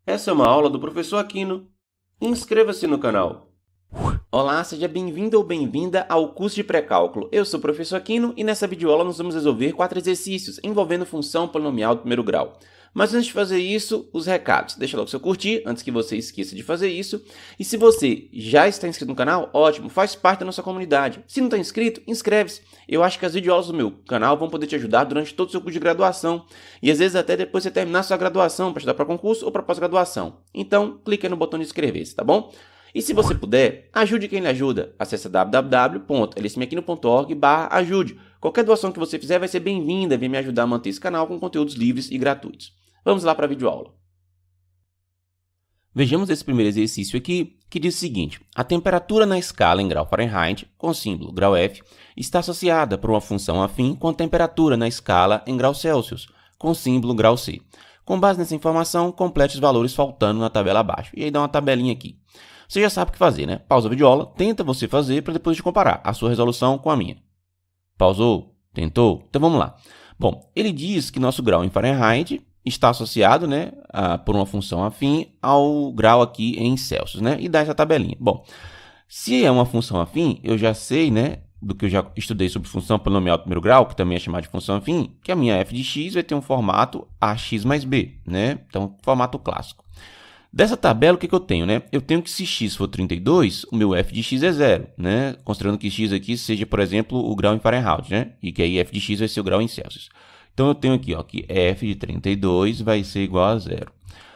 Essa é uma aula do professor Aquino. Inscreva-se no canal. Olá, seja bem-vindo ou bem-vinda ao curso de pré-cálculo. Eu sou o professor Aquino e nessa videoaula nós vamos resolver 4 exercícios envolvendo função polinomial do primeiro grau. Mas antes de fazer isso, os recados. Deixa logo seu curtir, antes que você esqueça de fazer isso. E se você já está inscrito no canal, ótimo, faz parte da nossa comunidade. Se não está inscrito, inscreve-se. Eu acho que as videoaulas do meu canal vão poder te ajudar durante todo o seu curso de graduação. E às vezes até depois você terminar sua graduação, para estudar para concurso ou para pós-graduação. Então, clique aí no botão de inscrever-se, tá bom? E se você puder, ajude quem lhe ajuda. Acesse www.lsmaquino.org/ajude. Qualquer doação que você fizer vai ser bem-vinda e vem me ajudar a manter esse canal com conteúdos livres e gratuitos. Vamos lá para a videoaula. Vejamos esse primeiro exercício aqui, que diz o seguinte: a temperatura na escala em grau Fahrenheit, com símbolo grau F, está associada por uma função afim com a temperatura na escala em grau Celsius, com símbolo grau C. Com base nessa informação, complete os valores faltando na tabela abaixo. E aí dá uma tabelinha aqui. Você já sabe o que fazer, né? Pausa a videoaula, tenta você fazer para depois de comparar a sua resolução com a minha. Pausou? Tentou? Então vamos lá. Bom, ele diz que nosso grau em Fahrenheit está associado, né, por uma função afim ao grau aqui em Celsius, né? E dá essa tabelinha. Bom, se é uma função afim, eu já sei, né, do que eu já estudei sobre função polinomial do primeiro grau, que também é chamada de função afim, que a minha f de x vai ter um formato ax mais b, né? Então, formato clássico. Dessa tabela, o que eu tenho, né? Eu tenho que se x for 32, o meu f de x é 0, né? Considerando que x aqui seja, por exemplo, o grau em Fahrenheit, né? E que aí f de x vai ser o grau em Celsius. Então, eu tenho aqui, ó, que f de 32 vai ser igual a 0.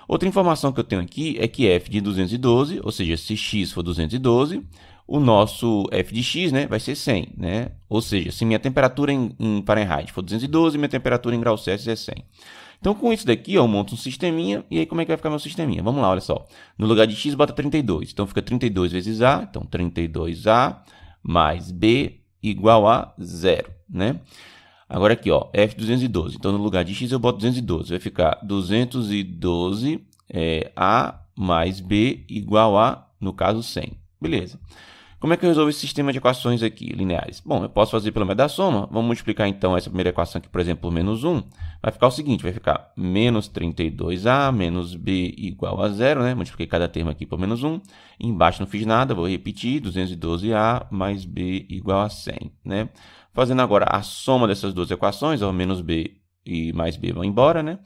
Outra informação que eu tenho aqui é que f de 212, ou seja, se x for 212, o nosso f de x, né, vai ser 100, né? Ou seja, se minha temperatura em Fahrenheit for 212, minha temperatura em grau Celsius é 100. Então, com isso daqui, eu monto um sisteminha, e aí como é que vai ficar meu sisteminha? Vamos lá, olha só. No lugar de x, bota 32. Então, fica 32 vezes a, então 32a mais b igual a 0, né? Agora aqui, ó, f de 212. Então, no lugar de x, eu boto 212. Vai ficar 212 a mais b igual a, no caso, 100. Beleza. Como é que eu resolvo esse sistema de equações aqui, lineares? Bom, eu posso fazer pelo método da soma. Vamos multiplicar, então, essa primeira equação aqui, por exemplo, por menos 1. Vai ficar o seguinte, vai ficar menos 32a menos b igual a 0, né? Multipliquei cada termo aqui por menos 1. Embaixo não fiz nada, vou repetir, 212a mais b igual a 100, né? Fazendo agora a soma dessas duas equações, ó, menos b e mais b vão embora, né?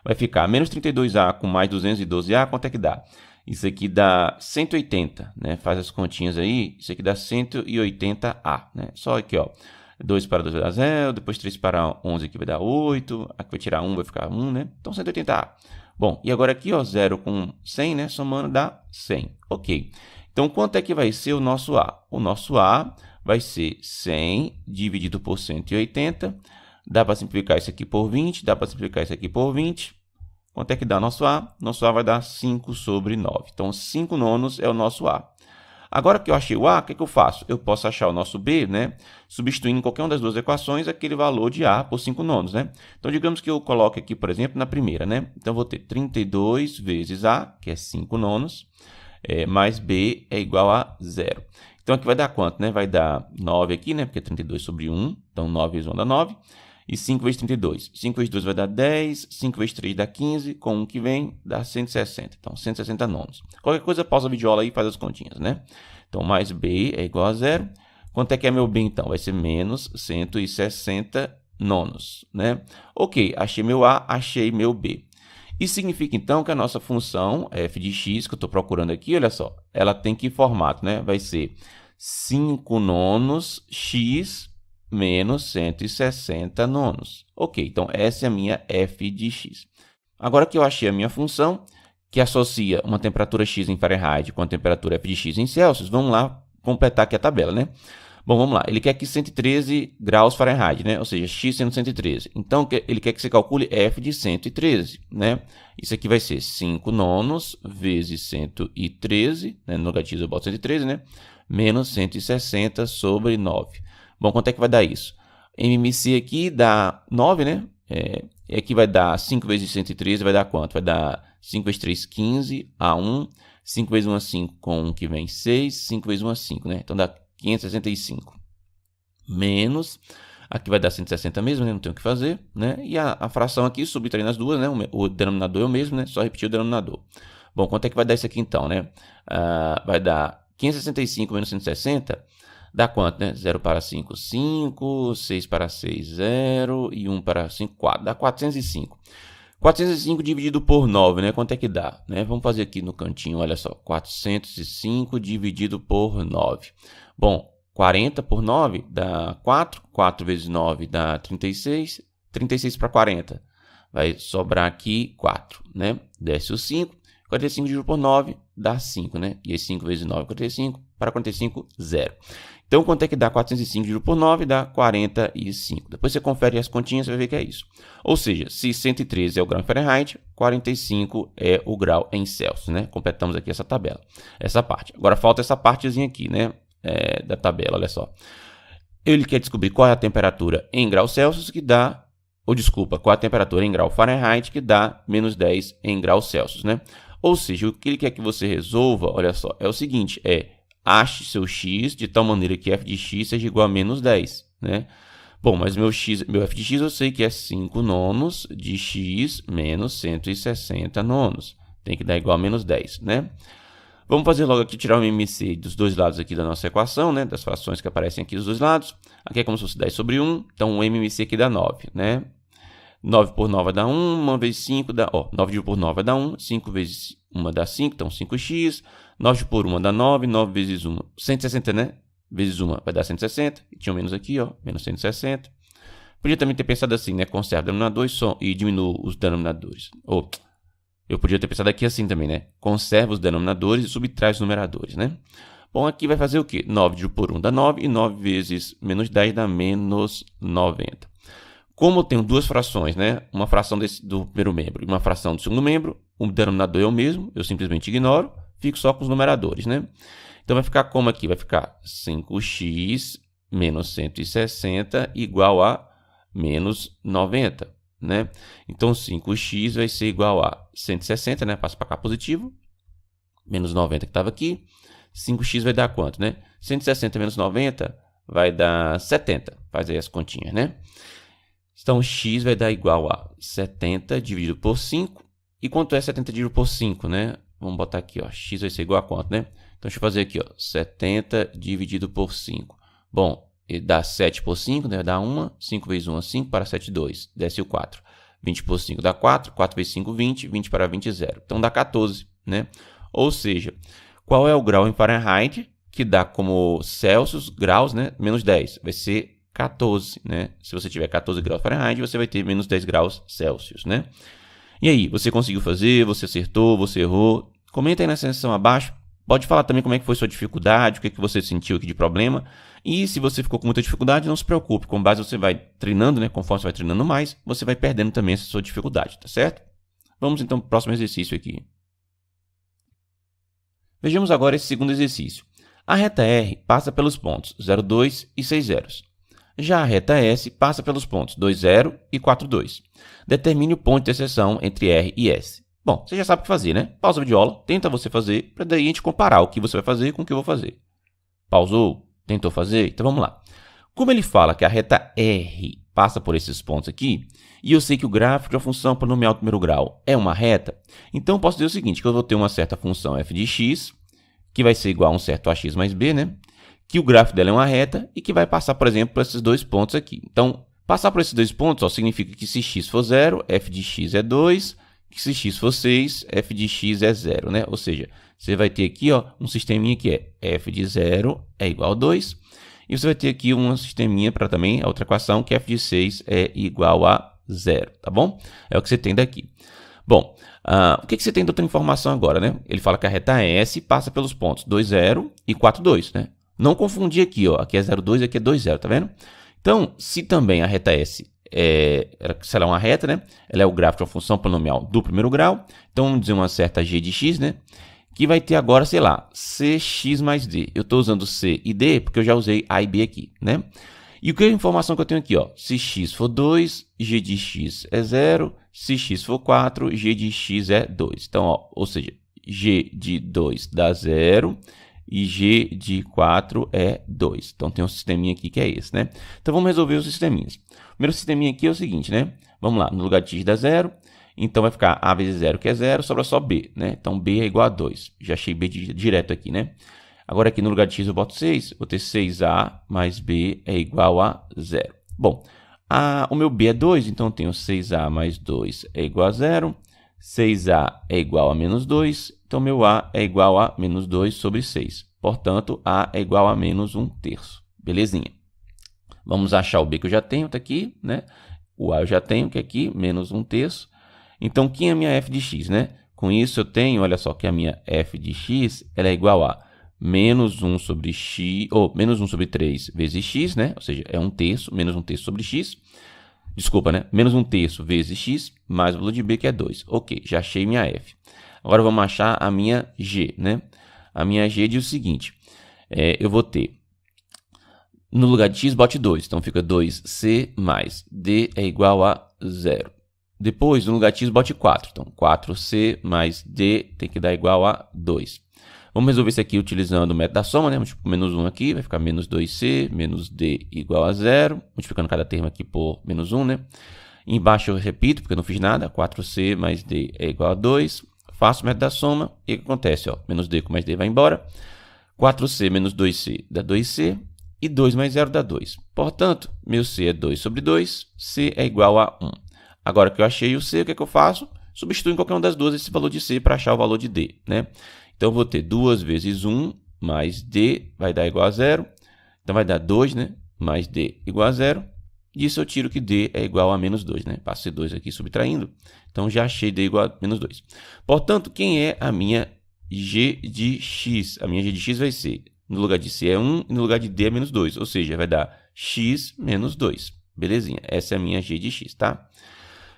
Vai ficar menos 32a com mais 212a, quanto é que dá? Isso aqui dá 180, né? Faz as continhas aí, isso aqui dá 180a, né? Só aqui, ó, 2 para 2 vai dar 0, depois 3 para 11 aqui vai dar 8, aqui vai tirar 1, vai ficar 1, né? Então, 180a. Bom, e agora aqui, ó, 0 com 100, né? Somando dá 100. Ok. Então, quanto é que vai ser o nosso a? O nosso a vai ser 100 dividido por 180. Dá para simplificar isso aqui por 20, dá para simplificar isso aqui por 20. Quanto é que dá nosso a? Nosso a vai dar 5 sobre 9. Então, 5 nonos é o nosso a. Agora que eu achei o a, o que eu faço? Eu posso achar o nosso b, né? Substituindo em qualquer uma das duas equações aquele valor de a por 5 nonos, né? Então, digamos que eu coloque aqui, por exemplo, na primeira, né? Então, eu vou ter 32 vezes a, que é 5 nonos, mais b é igual a 0. Então, aqui vai dar quanto, né? Vai dar 9 aqui, né? Porque é 32 sobre 1. Então, 9 vezes 1 dá 9. E 5 vezes 32. 5 vezes 2 vai dar 10. 5 vezes 3 dá 15. Com 1 que vem, dá 160. Então, 160 nonos. Qualquer coisa, pausa a videoaula aí e faz as continhas, né? Então, mais b é igual a 0. Quanto é que é meu b, então? Vai ser menos 160 nonos, né? Ok, achei meu a, achei meu b. Isso significa, então, que a nossa função f de x, que eu estou procurando aqui, olha só, ela tem que formato, né? Vai ser 5 nonos x menos 160 nonos. Ok, então essa é a minha f de x. Agora que eu achei a minha função, que associa uma temperatura x em Fahrenheit com a temperatura f de x em Celsius, vamos lá completar aqui a tabela, né? Bom, vamos lá. Ele quer que 113 graus Fahrenheit, né? Ou seja, x sendo 113. Então, ele quer que você calcule f de 113, né? Isso aqui vai ser 5 nonos vezes 113, né? No lugar de x eu boto 113, né? Menos 160 sobre 9. Bom, quanto é que vai dar isso? MMC aqui dá 9, né? E aqui vai dar 5 vezes 113, vai dar quanto? Vai dar 5 vezes 3, 15, a 1. 5 vezes 1 é 5, com 1 que vem 6. 5 vezes 1 é 5, né? Então, dá 565. Menos, Aqui vai dar 160 mesmo, né? Não tem o que fazer, né? E a fração aqui, subtraindo as duas, né? O denominador é o mesmo, né? Só repetir o denominador. Bom, quanto é que vai dar isso aqui então, né? Vai dar 565 menos 160, dá quanto, né? 0 para 5, 5, 6 para 6, 0 e 1 para 5, 4. Dá 405. 405 dividido por 9, né? Quanto é que dá? Né? Vamos fazer aqui no cantinho, olha só. 405 dividido por 9. Bom, 40 por 9 dá 4. 4 vezes 9 dá 36. 36 para 40. Vai sobrar aqui 4, né? Desce o 5. 45 dividido por 9 dá 5, né? E aí 5 vezes 9 é 45. Para 45, 0. Então, quanto é que dá 405 dividido por 9? Dá 45. Depois você confere as continhas, você vai ver que é isso. Ou seja, se 113 é o grau em Fahrenheit, 45 é o grau em Celsius, né? Completamos aqui essa tabela, essa parte. Agora falta essa partezinha aqui, né? Da tabela, olha só. Ele quer descobrir qual é a temperatura em graus Celsius que dá, qual é a temperatura em grau Fahrenheit que dá menos 10 em graus Celsius, né? Ou seja, o que ele quer que você resolva, olha só, é o seguinte, ache seu x de tal maneira que f de x seja igual a menos 10, né? Bom, mas meu f de x eu sei que é 5 nonos de x menos 160 nonos. Tem que dar igual a menos 10, né? Vamos fazer logo aqui, tirar o MMC dos dois lados aqui da nossa equação, né? Das frações que aparecem aqui dos dois lados. Aqui é como se fosse 10 sobre 1, então o MMC aqui dá 9, né? 9 por 9 dá 1, 1 vezes 5 dá... 9 dividido por 9 dá 1, 5 vezes 1 dá 5, então 5x. 9 por 1 dá 9, 9 vezes 1... 160, né? Vezes 1 vai dar 160. E tinha um menos aqui, menos 160. Podia também ter pensado assim, né? Conserva o denominador e diminua os denominadores. Ou, eu podia ter pensado aqui assim também, né? Conserva os denominadores e subtrai os numeradores, né? Bom, aqui vai fazer o quê? 9 dividido por 1 dá 9, e 9 vezes menos 10 dá menos 90. Como eu tenho duas frações, né? Uma fração do primeiro membro e uma fração do segundo membro, o denominador é o mesmo, eu simplesmente ignoro, fico só com os numeradores, né? Então vai ficar como aqui? Vai ficar 5x menos 160 igual a menos 90, né? Então 5x vai ser igual a 160, né? Passa para cá positivo, menos 90 que estava aqui. 5x vai dar quanto, né? 160 menos 90 vai dar 70. Faz aí as continhas, né? Então, x vai dar igual a 70 dividido por 5. E quanto é 70 dividido por 5, né? Vamos botar aqui, x vai ser igual a quanto, né? Então, deixa eu fazer aqui, 70 dividido por 5. Bom, ele dá 7 por 5, né? Dá 1. 5 vezes 1 é 5, para 7, 2. Desce o 4. 20 por 5 dá 4. 4 vezes 5, 20. 20 para 20, 0. Então, dá 14, né? Ou seja, qual é o grau em Fahrenheit que dá como Celsius, graus, né? Menos 10. Vai ser 14, né? Se você tiver 14 graus Fahrenheit, você vai ter menos 10 graus Celsius, né? E aí, você conseguiu fazer? Você acertou? Você errou? Comenta aí na seção abaixo. Pode falar também como é que foi sua dificuldade, o que você sentiu aqui de problema. E se você ficou com muita dificuldade, não se preocupe. Com base você vai treinando, né? Conforme você vai treinando mais, você vai perdendo também essa sua dificuldade, tá certo? Vamos então para o próximo exercício aqui. Vejamos agora esse segundo exercício. A reta R passa pelos pontos 0, 2 e 6 zeros. Já a reta S passa pelos pontos 2, 0 e 4, 2. Determine o ponto de interseção entre R e S. Bom, você já sabe o que fazer, né? Pausa a videoaula, tenta você fazer, para daí a gente comparar o que você vai fazer com o que eu vou fazer. Pausou? Tentou fazer? Então vamos lá. Como ele fala que a reta R passa por esses pontos aqui, e eu sei que o gráfico de uma função polinomial do primeiro grau é uma reta, então eu posso dizer o seguinte, que eu vou ter uma certa função f de x, que vai ser igual a um certo ax mais b, né? Que o gráfico dela é uma reta e que vai passar, por exemplo, por esses dois pontos aqui. Então, passar por esses dois pontos significa que se x for 0, f de x é 2, que se x for 6, f de x é 0, né? Ou seja, você vai ter aqui um sisteminha que é f de 0 é igual a 2, e você vai ter aqui um sisteminha para também a outra equação, que f de 6 é igual a 0, tá bom? É o que você tem daqui. Bom, o que você tem de outra informação agora, né? Ele fala que a reta S passa pelos pontos 2, 0 e 4, 2, né? Não confundir aqui, aqui é 0, 2 e aqui é 2, 0, tá vendo? Então, se também a reta S se ela é uma reta, né? Ela é o gráfico de uma função polinomial do primeiro grau, então vamos dizer uma certa g de x, né? Que vai ter agora, sei lá, cx mais d. Eu estou usando c e d porque eu já usei a e b aqui, né? E o que é a informação que eu tenho aqui, se x for 2, g de x é 0, se x for 4, g de x é 2. Então, ou seja, g de 2 dá 0, e g de 4 é 2. Então, tem um sisteminha aqui que é esse, né? Então, vamos resolver os sisteminhas. O primeiro sisteminha aqui é o seguinte, né? Vamos lá, no lugar de x dá 0, então vai ficar a vezes 0, que é 0, sobra só b, né? Então, b é igual a 2. Já achei b direto aqui, né? Agora, aqui no lugar de x eu boto 6, vou ter 6a mais b é igual a 0. Bom, o meu b é 2, então eu tenho 6a mais 2 é igual a 0. 6a é igual a menos 2, então meu a é igual a menos 2 sobre 6. Portanto, a é igual a menos 1/3. Belezinha. Vamos achar o b que eu já tenho, está aqui, né? O a eu já tenho, que é aqui, menos 1/3. Então, quem é a minha f de x, né? Com isso, eu tenho, olha só, que a minha f de x ela é igual a menos 1 sobre x, ou menos 1 sobre 3 vezes x, né? Ou seja, é 1/3, menos 1/3 sobre x. Desculpa, né? Menos 1/3 vezes x, mais o valor de b, que é 2. Ok, já achei minha f. Agora, vamos achar a minha g, né? A minha g diz o seguinte, eu vou ter, no lugar de x, bote 2. Então, fica 2c mais d é igual a 0. Depois, no lugar de x, bote 4. Então, 4c mais d tem que dar igual a 2. Vamos resolver isso aqui utilizando o método da soma, né? Tipo, menos 1 aqui, vai ficar menos 2c, menos d igual a 0. Multiplicando cada termo aqui por menos 1, né? Embaixo eu repito, porque eu não fiz nada. 4c mais d é igual a 2. Faço o método da soma. E o que acontece? Ó, menos d com mais d vai embora. 4c menos 2c dá 2c. E 2 mais 0 dá 2. Portanto, meu c é 2 sobre 2. C é igual a 1. Agora que eu achei o c, o que é que eu faço? Substituo em qualquer uma das duas esse valor de c para achar o valor de d, né? Então, eu vou ter 2 vezes 1 mais d vai dar igual a 0. Então, vai dar 2, né? Mais d igual a 0. Disso eu tiro que d é igual a menos 2, né? Passo esse 2 aqui subtraindo. Então, já achei d igual a menos 2. Portanto, quem é a minha g de x? A minha g de x vai ser, no lugar de c é 1 e no lugar de d é menos 2. Ou seja, vai dar x menos 2. Belezinha? Essa é a minha g de x, tá?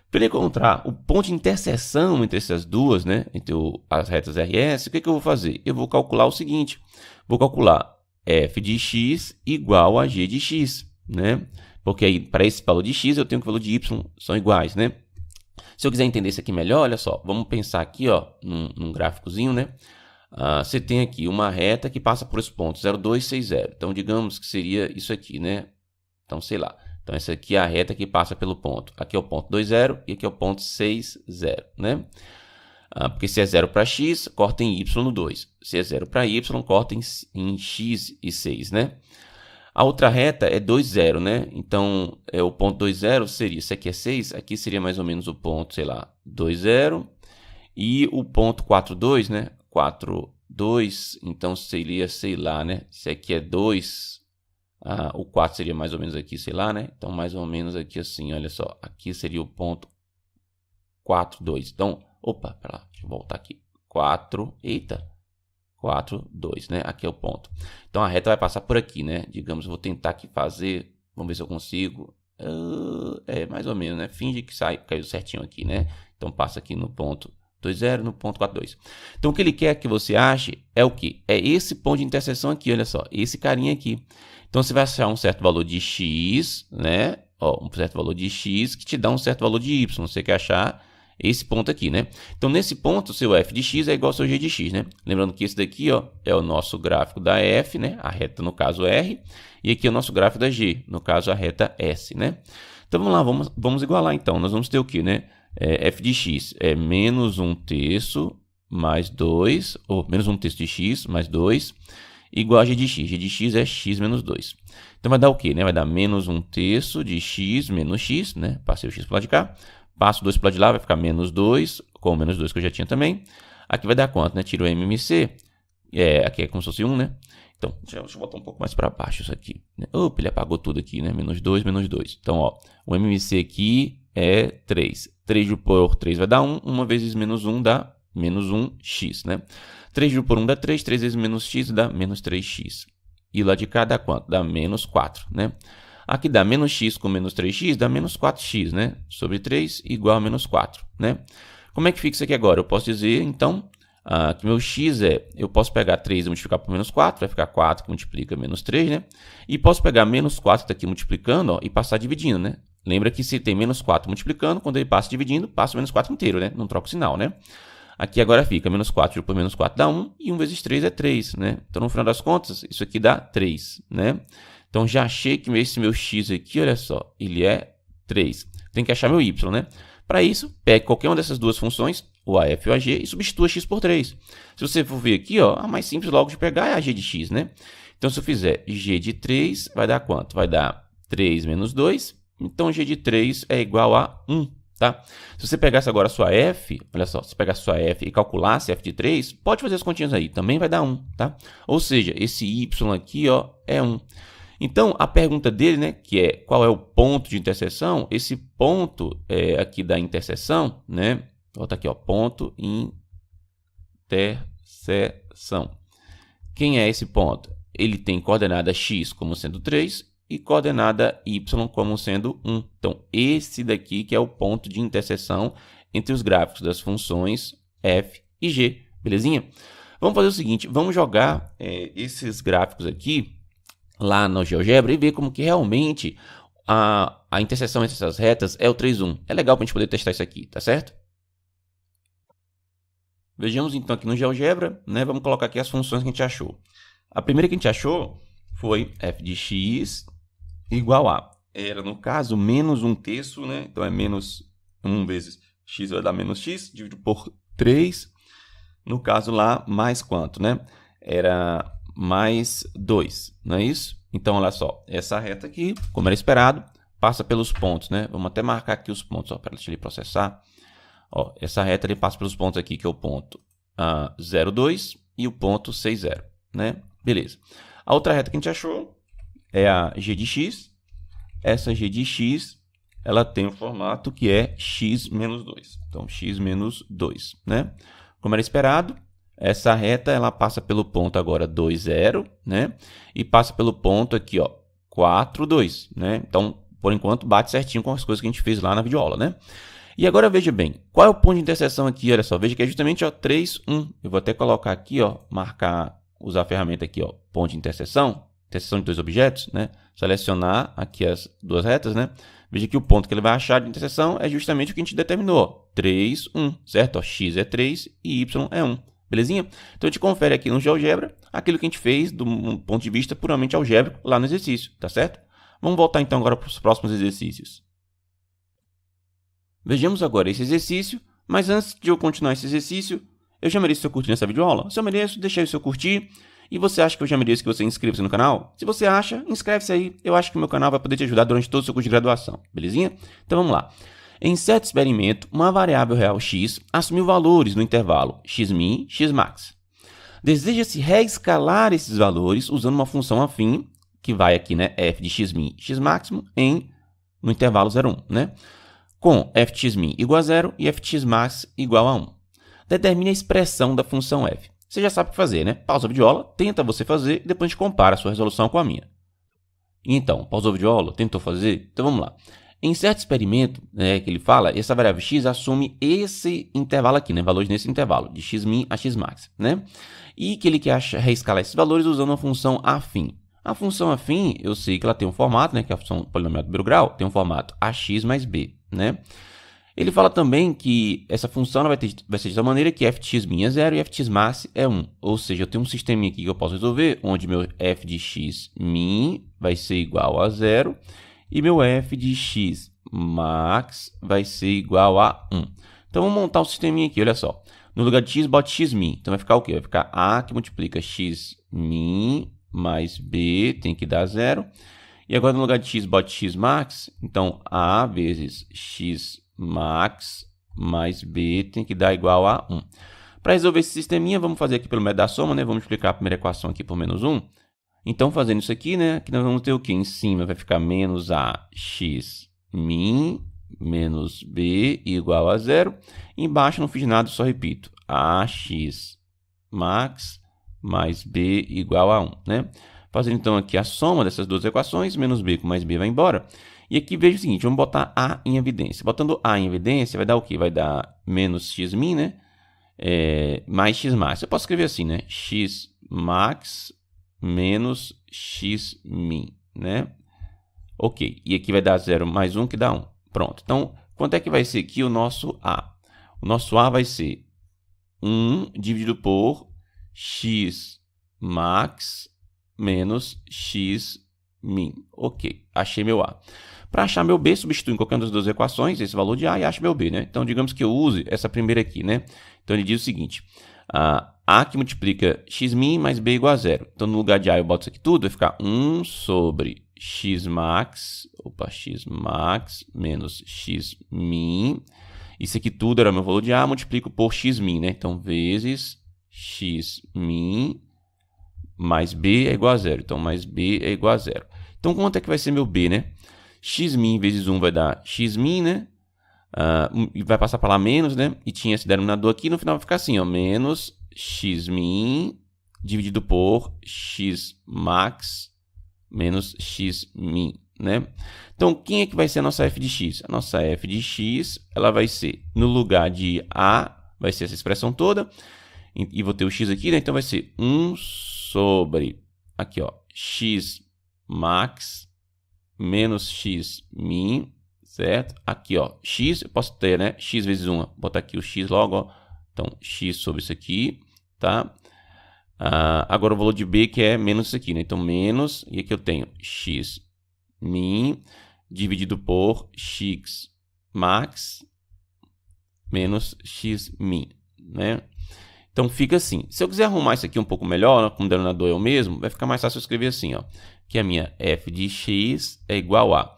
Para encontrar o ponto de interseção entre essas duas, né, entre as retas RS, o que eu vou fazer? Eu vou calcular o seguinte, vou calcular f de x igual a g de x, né? Porque aí, para esse valor de x, eu tenho que o valor de y são iguais, né? Se eu quiser entender isso aqui melhor, olha só, vamos pensar aqui, ó, num gráficozinho, né? Você tem aqui uma reta que passa por esse ponto, 0, 2, 6, 0. Então, digamos que seria isso aqui, né? Então, sei lá. Então, essa aqui é a reta que passa pelo ponto. Aqui é o ponto 2, 0 e aqui é o ponto 6, 0, né? Porque se é 0 para x, corta em y no 2. Se é 0 para y, corta em x e 6, né? A outra reta é 2, 0, né? Então, o ponto 2, 0 seria, se aqui é 6, aqui seria mais ou menos o ponto, sei lá, 2, 0. E o ponto 4, 2, né? 4, 2, então seria, sei lá, né? Se aqui é 2... o 4 seria mais ou menos aqui, sei lá, né? Então, mais ou menos aqui assim, olha só. Aqui seria o ponto 4, 2. Então, opa, pera lá, deixa eu voltar aqui. 4, eita, 4, 2, né? Aqui é o ponto. Então, a reta vai passar por aqui, né? Digamos, eu vou tentar aqui fazer, vamos ver se eu consigo. Mais ou menos, né? Finge que caiu certinho aqui, né? Então, passa aqui no ponto 2, 0, no ponto 4, 2. Então, o que ele quer que você ache é o quê? É esse ponto de interseção aqui, olha só. Esse carinha aqui. Então, você vai achar um certo valor de x, né? Ó, um certo valor de x que te dá um certo valor de y. Você quer achar esse ponto aqui, né? Então, nesse ponto, o seu f de x é igual ao seu g de x, né? Lembrando que esse daqui, ó, é o nosso gráfico da f, né? A reta, no caso, R. E aqui é o nosso gráfico da g, no caso, a reta S, né? Então, vamos lá, vamos igualar, então. Nós vamos ter o quê, né? F de x é menos 1/3 mais 2, ou menos 1/3 de x mais 2, igual a g de x. G de x é x menos 2. Então, vai dar o quê, né? Vai dar menos 1/3 de x menos x, né? Passei o x para o lado de cá. Passo 2 para o lado de lá, vai ficar menos 2, com o menos 2 que eu já tinha também. Aqui vai dar quanto, né? Tiro o MMC, aqui é como se fosse 1, né? Então, deixa eu botar um pouco mais para baixo isso aqui. Opa, ele apagou tudo aqui, né? Menos 2, menos 2. Então, ó, o MMC aqui é 3. 3 por 3 vai dar 1. 1 vezes menos 1 dá menos 1x, né? 3 dividido por 1 dá 3. 3 vezes menos x dá menos 3x. E lá de cá dá quanto? Dá menos 4, né? Aqui dá menos x com menos 3x, dá menos 4x, né? Sobre 3 igual a menos 4, né? Como é que fica isso aqui agora? Eu posso dizer, então, que meu x eu posso pegar 3 e multiplicar por menos 4, vai ficar 4 que multiplica menos 3, né? E posso pegar menos 4 que está aqui multiplicando, ó, e passar dividindo, né? Lembra que se tem menos 4 multiplicando, quando ele passa dividindo, passa o menos 4 inteiro, né? Não troca o sinal, né? Aqui agora fica menos 4 dividido por menos 4 dá 1, e 1 vezes 3 é 3, né? Então, no final das contas, isso aqui dá 3, né? Então, já achei que esse meu x aqui, olha só, ele é 3. Tem que achar meu y, né? Para isso, pegue qualquer uma dessas duas funções, o AF ou AG, e substitua x por 3. Se você for ver aqui, ó, a mais simples logo de pegar é a g de x, né? Então, se eu fizer g de 3, vai dar quanto? Vai dar 3 menos 2. Então, g de 3 é igual a 1. Tá? Se você pegasse agora a sua f, olha só, se pegar a sua f e calculasse f de 3, pode fazer as continhas aí, também vai dar 1, tá? Ou seja, esse y aqui, ó, é 1. Então, a pergunta dele, né, que é qual é o ponto de interseção, esse ponto aqui da interseção, né, volta aqui, ó, ponto interseção. Quem é esse ponto? Ele tem coordenada x como sendo 3 e coordenada y como sendo 1. Então, esse daqui que é o ponto de interseção entre os gráficos das funções f e g, belezinha? Vamos fazer o seguinte, vamos jogar esses gráficos aqui lá no GeoGebra e ver como que realmente a interseção entre essas retas é o 3, 1. É legal para a gente poder testar isso aqui, tá certo? Vejamos então aqui no GeoGebra, né? Vamos colocar aqui as funções que a gente achou. A primeira que a gente achou foi f de x igual a, era no caso menos 1/3, né? Então é menos 1 vezes x vai dar menos x, dividido por 3. No caso lá, mais quanto, né? Era mais 2, não é isso? Então, olha só, essa reta aqui, como era esperado, passa pelos pontos, né? Vamos até marcar aqui os pontos, ó, para deixa ele processar. Ó, essa reta ele passa pelos pontos aqui, que é o ponto 0, 2 e o ponto 6, 0, né? Beleza. A outra reta que a gente achou é a g de x. Essa g de x, ela tem o formato que é x menos 2. Então, x menos 2, né? Como era esperado, essa reta ela passa pelo ponto agora 2, 0, né? E passa pelo ponto aqui, ó, 4, 2, né? Então, por enquanto, bate certinho com as coisas que a gente fez lá na videoaula, né? E agora veja bem, qual é o ponto de interseção aqui? Olha só, veja que é justamente, ó, 3, 1. Eu vou até colocar aqui, ó, usar a ferramenta aqui, ó, ponto de interseção de dois objetos, né? Selecionar aqui as duas retas, né? Veja que o ponto que ele vai achar de interseção é justamente o que a gente determinou, ó, 3, 1, certo? Ó, x é 3 e y é 1, belezinha? Então, a gente confere aqui no GeoGebra aquilo que a gente fez do ponto de vista puramente algébrico lá no exercício, tá certo? Vamos voltar então agora para os próximos exercícios. Vejamos agora esse exercício, mas antes de eu continuar esse exercício, eu já mereço seu curtir nessa videoaula? Se eu mereço, deixa aí o seu curtir. E você acha que eu já mereço que você inscreva-se no canal? Se você acha, inscreve-se aí. Eu acho que o meu canal vai poder te ajudar durante todo o seu curso de graduação, belezinha? Então vamos lá. Em certo experimento, uma variável real x assumiu valores no intervalo xmin e xmax. Deseja-se reescalar esses valores usando uma função afim, que vai aqui, né, f de xmin e xmax no intervalo 0, 1, né? Com f de xmin igual a 0 e f de xmax igual a 1. Determine a expressão da função f. Você já sabe o que fazer, né? Pausa a videoaula, tenta você fazer e depois a gente compara a sua resolução com a minha. Então, pausou a videoaula, tentou fazer? Então vamos lá. Em certo experimento, né, que ele fala, essa variável x assume esse intervalo aqui, né, valores nesse intervalo, de xmin a xmax, né? E que ele quer reescalar esses valores usando uma função afim. A função afim, eu sei que ela tem um formato, né, que é a função polinomial do primeiro grau, tem um formato ax mais b, né? Ele fala também que essa função ela vai ser de tal maneira que f de xmin é 0 e f de xmax é 1. Ou seja, eu tenho um sisteminha aqui que eu posso resolver, onde meu f de xmin vai ser igual a 0 e meu f de xmax vai ser igual a 1. Então, vamos montar um sisteminha aqui, olha só. No lugar de x, bote xmin. Então, vai ficar o quê? Vai ficar a que multiplica xmin mais b, tem que dar 0. E agora, no lugar de x, bote xmax. Então, a vezes xmax mais b tem que dar igual a 1. Para resolver esse sisteminha, vamos fazer aqui pelo método da soma, né? Vamos multiplicar a primeira equação aqui por menos 1. Então, fazendo isso aqui, né? Aqui nós vamos ter o quê? Em cima vai ficar menos a xmin menos b igual a 0. Embaixo não fiz nada, só repito. A xmax mais b igual a 1, né? Fazendo então aqui a soma dessas duas equações, menos b com mais b vai embora. E aqui veja o seguinte, vamos botar a em evidência. Botando a em evidência, vai dar o quê? Vai dar menos xmin, né? Mais xmax. Eu posso escrever assim, né? Xmax menos xmin, né? Ok. E aqui vai dar 0 mais 1, que dá 1. Pronto. Então, quanto é que vai ser aqui o nosso a? O nosso a vai ser 1 dividido por x max menos x min. Ok, achei meu A. Para achar meu B, substituo em qualquer uma das duas equações esse valor de A e acho meu B, né? Então, digamos que eu use essa primeira aqui, né? Então, ele diz o seguinte, A que multiplica x min mais B igual a 0. Então, no lugar de A eu boto isso aqui tudo, vai ficar 1 sobre x max menos x min. Isso aqui tudo era meu valor de A, multiplico por x min, né? Então, vezes x min mais B é igual a 0. Então, mais B é igual a 0. Então, quanto é que vai ser meu B, né? X min vezes 1 vai dar x min, né? E vai passar para lá menos, né? E tinha esse denominador aqui, no final vai ficar assim, ó, menos x min dividido por x max menos x min, né? Então, quem é que vai ser a nossa f de x? A nossa f de x, ela vai ser, no lugar de A, vai ser essa expressão toda, e vou ter o x aqui, né? Então, vai ser 1 sobre, aqui, ó, x max menos x min, certo? Aqui, ó, x, eu posso ter, né? X vezes 1, vou botar aqui o x logo, ó. Então, x sobre isso aqui, tá? Agora o valor de B, que é menos isso aqui, né? Então, menos, e aqui eu tenho x min dividido por x max menos x min, né? Então, fica assim. Se eu quiser arrumar isso aqui um pouco melhor, como o denominador é o mesmo, vai ficar mais fácil eu escrever assim, ó, que a minha f de x é igual a,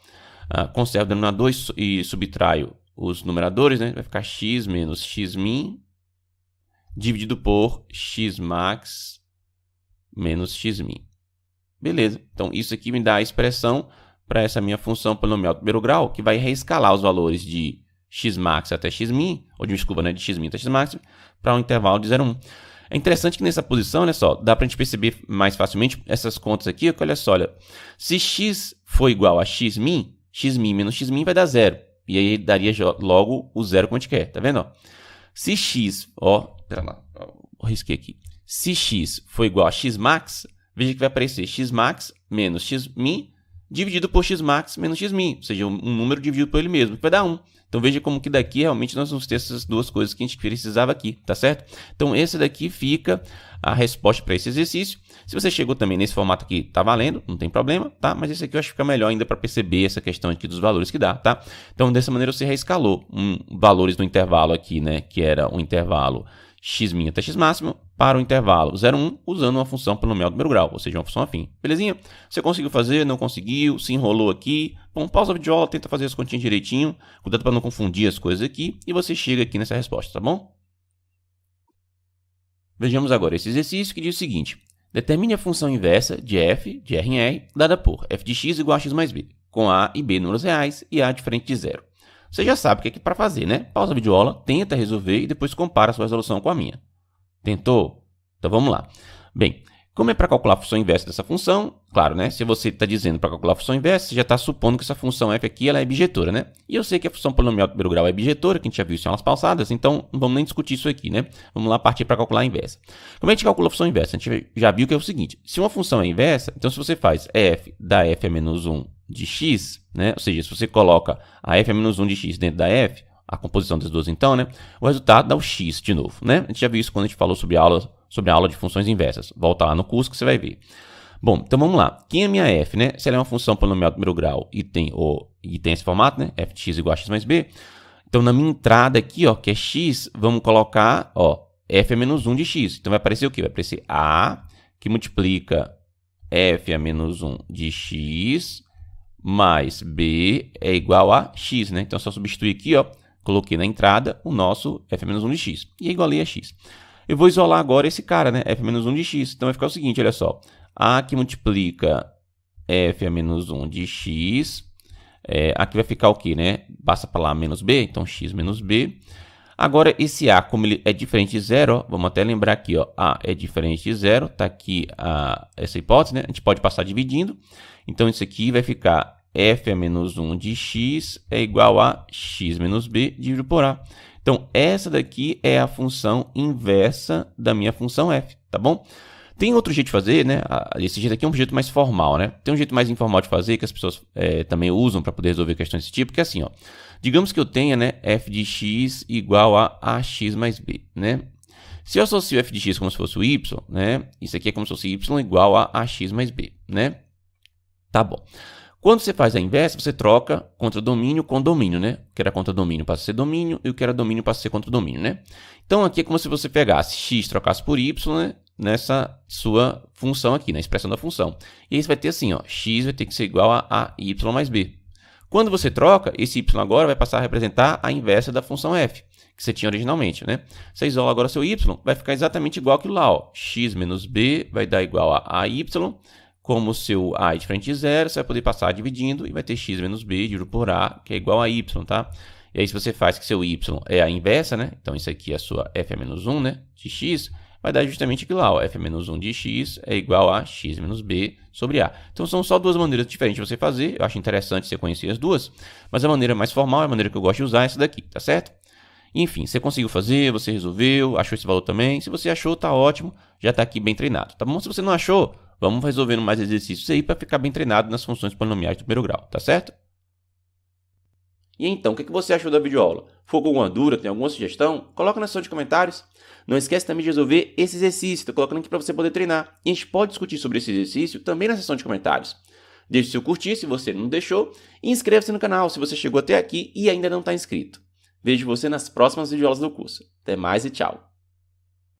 conservo o denominador e subtraio os numeradores, né? Vai ficar x menos x min dividido por x max menos x min. Beleza. Então, isso aqui me dá a expressão para essa minha função polinomial do primeiro grau, que vai reescalar os valores de x max até x min, ou desculpa, né, de x min até x max, para um intervalo de 0 a 1. É interessante que nessa posição, olha só, dá para a gente perceber mais facilmente essas contas aqui, que olha só, olha, se x for igual a x min menos x min vai dar 0. E aí daria logo o 0 como a gente quer, tá vendo? Ó? Se x, ó, pera lá, eu risquei aqui. Se x for igual a x max, veja que vai aparecer x max menos x min dividido por x max menos x min, ou seja, um número dividido por ele mesmo, que vai dar 1. Então, veja como que daqui realmente nós vamos ter essas duas coisas que a gente precisava aqui, tá certo? Então, esse daqui fica a resposta para esse exercício. Se você chegou também nesse formato aqui, tá valendo, não tem problema, tá? Mas esse aqui eu acho que fica melhor ainda para perceber essa questão aqui dos valores que dá, tá? Então, dessa maneira você reescalou valores do intervalo aqui, né? Que era um intervalo x min até x máximo para o intervalo 0, 1, usando uma função polinomial do primeiro grau, ou seja, uma função afim. Belezinha? Você conseguiu fazer, não conseguiu, se enrolou aqui. Bom, pausa a videoaula, tenta fazer as continhas direitinho, cuidado para não confundir as coisas aqui, e você chega aqui nessa resposta, tá bom? Vejamos agora esse exercício que diz o seguinte. Determine a função inversa de f, de R em R, dada por f de x igual a x mais b, com a e b números reais e a diferente de 0. Você já sabe o que é para fazer, né? Pausa a videoaula, tenta resolver e depois compara a sua resolução com a minha. Tentou? Então vamos lá. Bem, como é para calcular a função inversa dessa função, claro, né? Se você está dizendo para calcular a função inversa, você já está supondo que essa função f aqui ela é bijetora, né? E eu sei que a função polinomial do primeiro grau é bijetora, que a gente já viu isso em aulas passadas, então não vamos nem discutir isso aqui, né? Vamos lá partir para calcular a inversa. Como é que a gente calcula a função inversa? A gente já viu que é o seguinte, se uma função é inversa, então se você faz f da f a menos 1 de x, né? Ou seja, se você coloca a f a menos 1 de x dentro da f, a composição das duas então, né? O resultado dá o x de novo, né? A gente já viu isso quando a gente falou sobre a aula de funções inversas. Volta lá no curso que você vai ver. Bom, então vamos lá. Quem é a minha f, né? Se ela é uma função polinomial do primeiro grau e tem esse formato, né? f de x igual a x mais b. Então, na minha entrada aqui, ó, que é x, vamos colocar, ó, f a menos 1 de x. Então, vai aparecer o quê? Vai aparecer a, que multiplica f a menos 1 de x, mais b é igual a x, né? Então, é só substituir aqui, ó, coloquei na entrada o nosso f a menos 1 de x. E é igual a x. Eu vou isolar agora esse cara, né? f a menos 1 de x. Então, vai ficar o seguinte, olha só. A que multiplica f a menos 1 de x. Aqui vai ficar o quê, né? Passa para lá menos b, então x menos b. Agora, esse a, como ele é diferente de 0, ó, vamos até lembrar aqui, ó, a é diferente de 0. Está aqui essa hipótese, né? A gente pode passar dividindo. Então, isso aqui vai ficar f a menos 1 de x é igual a x menos b dividido por a. Então, essa daqui é a função inversa da minha função f, tá bom? Tem outro jeito de fazer, né? Esse jeito aqui é um jeito mais formal, né? Tem um jeito mais informal de fazer que as pessoas também usam para poder resolver questões desse tipo, que é assim, ó. Digamos que eu tenha, né, f de x igual a ax mais b, né? Se eu associo f de x como se fosse o y, né? Isso aqui é como se fosse y igual a x mais b, né? Tá bom. Quando você faz a inversa, você troca contradomínio com domínio, né? O que era contradomínio passa a ser domínio e o que era domínio passa a ser contradomínio, né? Então, aqui é como se você pegasse x, trocasse por y, né? Nessa sua função aqui, na expressão da função. E aí você vai ter assim, ó, x vai ter que ser igual a y mais b. Quando você troca, esse y agora vai passar a representar a inversa da função f, que você tinha originalmente, né? Você isola agora seu y, vai ficar exatamente igual aquilo lá, ó. X menos b vai dar igual a y. Como o seu a é diferente de zero, você vai poder passar dividindo e vai ter x menos b dividido por a, que é igual a y, tá? E aí, se você faz que seu y é a inversa, né? Então, isso aqui é a sua f menos 1, né? De x, vai dar justamente aquilo lá, ó. F menos 1 de x é igual a x menos b sobre a. Então, são só duas maneiras diferentes de você fazer. Eu acho interessante você conhecer as duas, mas a maneira mais formal, a maneira que eu gosto de usar é essa daqui, tá certo? Enfim, você conseguiu fazer, você resolveu, achou esse valor também. Se você achou, tá ótimo, já tá aqui bem treinado, tá bom? Se você não achou, vamos resolvendo mais exercícios aí para ficar bem treinado nas funções polinomiais do primeiro grau, tá certo? E então, o que você achou da videoaula? Ficou com alguma dúvida, tem alguma sugestão? Coloca na seção de comentários. Não esquece também de resolver esse exercício, estou colocando aqui para você poder treinar. E a gente pode discutir sobre esse exercício também na seção de comentários. Deixe seu curtir se você não deixou e inscreva-se no canal se você chegou até aqui e ainda não está inscrito. Vejo você nas próximas videoaulas do curso. Até mais e tchau!